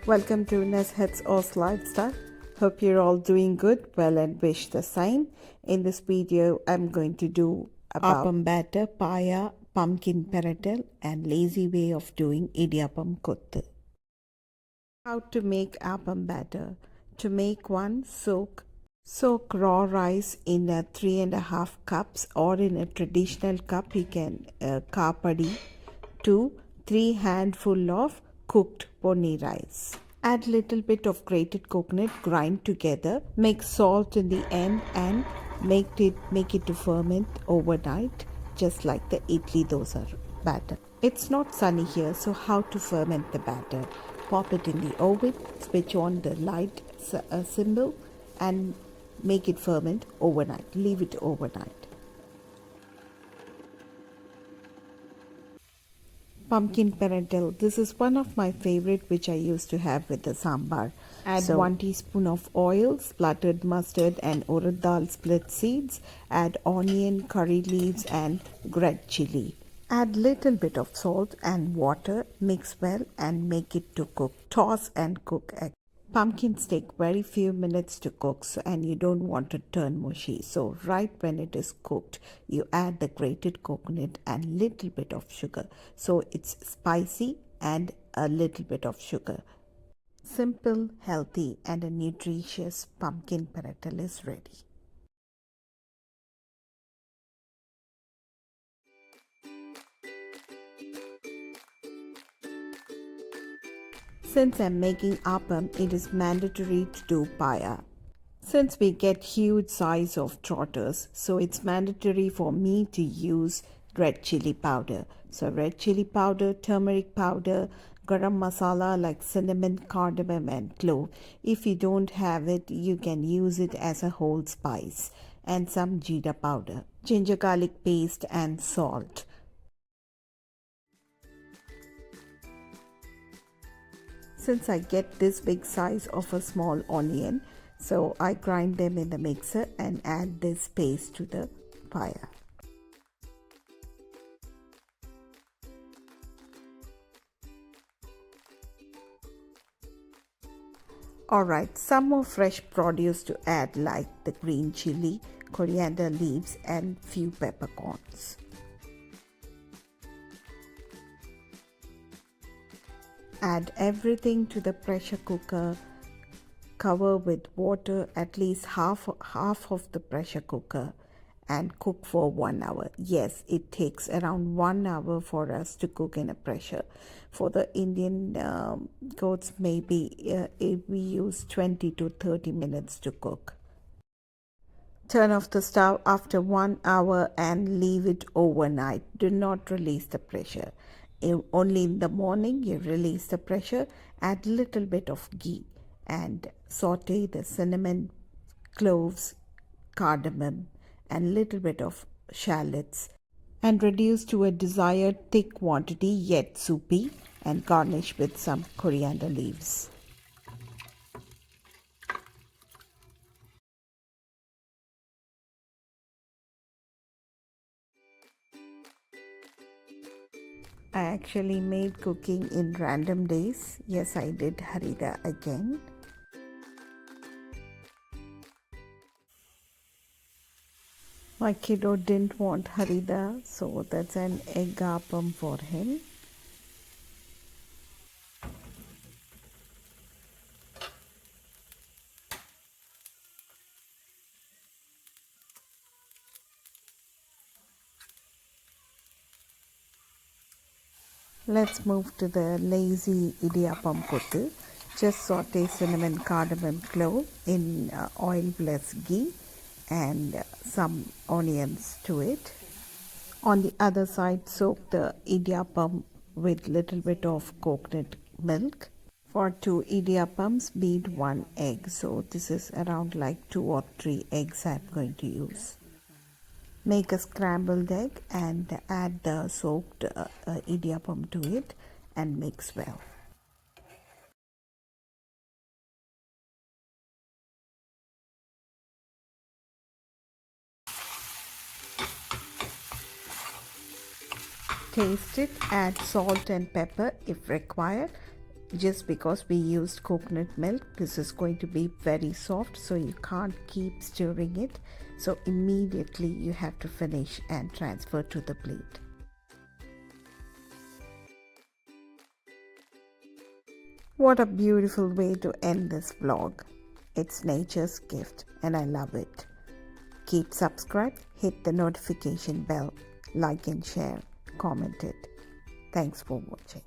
Welcome to Neshet's Oz Lifestyle. Hope you're all doing good, well, and wish the same. In this video, I'm going to do about appam batter, paya, pumpkin perattal, and lazy way of doing idiyappam kothu. How to make appam batter? To make one, soak raw rice in 3.5 cups, or in a traditional cup you can kapadi to 3 handful of cooked ponni rice. Add little bit of grated coconut, grind together. Make salt in the end and make it to ferment overnight, just like the idli dosa batter. It's not sunny here, so how to ferment the batter? Pop it in the oven, switch on the light symbol, and make it ferment overnight. Leave it overnight. Pumpkin perattal. This is one of my favorite, which I used to have with the sambar. Add 1 teaspoon of oil, splattered mustard and urad dal split seeds. Add onion, curry leaves and red chili. Add little bit of salt and water. Mix well and make it to cook. Toss and cook egg. Pumpkins take very few minutes to cook, and you don't want to turn mushy. So right when it is cooked, you add the grated coconut and little bit of sugar. So it's spicy and a little bit of sugar. Simple, healthy and a nutritious pumpkin perattal is ready. Since I'm making appam, it is mandatory to do paya. Since we get huge size of trotters, so it's mandatory for me to use red chili powder. So red chili powder, turmeric powder, garam masala like cinnamon, cardamom and clove. If you don't have it, you can use it as a whole spice, and some jeera powder, ginger garlic paste and salt. Since I get this big size of a small onion, so I grind them in the mixer and add this paste to the paya. Alright, some more fresh produce to add, like the green chili, coriander leaves and few peppercorns. Add everything to the pressure cooker. Cover with water at least half of the pressure cooker and cook for 1 hour. Yes, it takes around 1 hour for us to cook in a pressure. For the Indian goats, maybe we use 20 to 30 minutes to cook. Turn off the stove after 1 hour and leave it overnight. Do not release the pressure. Only in the morning you release the pressure. Add little bit of ghee and saute the cinnamon, cloves, cardamom and little bit of shallots, and reduce to a desired thick quantity yet soupy, and garnish with some coriander leaves. I actually made cooking in random days. Yes, I did harida again. My kiddo didn't want harida, so that's an egg appam for him. Let's move to the lazy idiyappam kothu. Just saute cinnamon, cardamom, clove in oil plus ghee and some onions to it. On the other side, soak the idiyappam with little bit of coconut milk. For 2 idiyappams, beat 1 egg. So this is around like 2 or 3 eggs I'm going to use. Make a scrambled egg and add the soaked idiyappam to it and mix well. Taste it, add salt and pepper if required. Just because we used coconut milk, this is going to be very soft, so you can't keep stirring it. So immediately you have to finish and transfer to the plate. What a beautiful way to end this vlog. It's nature's gift and I love it. Keep subscribed, hit the notification bell, like and share, comment it. Thanks for watching.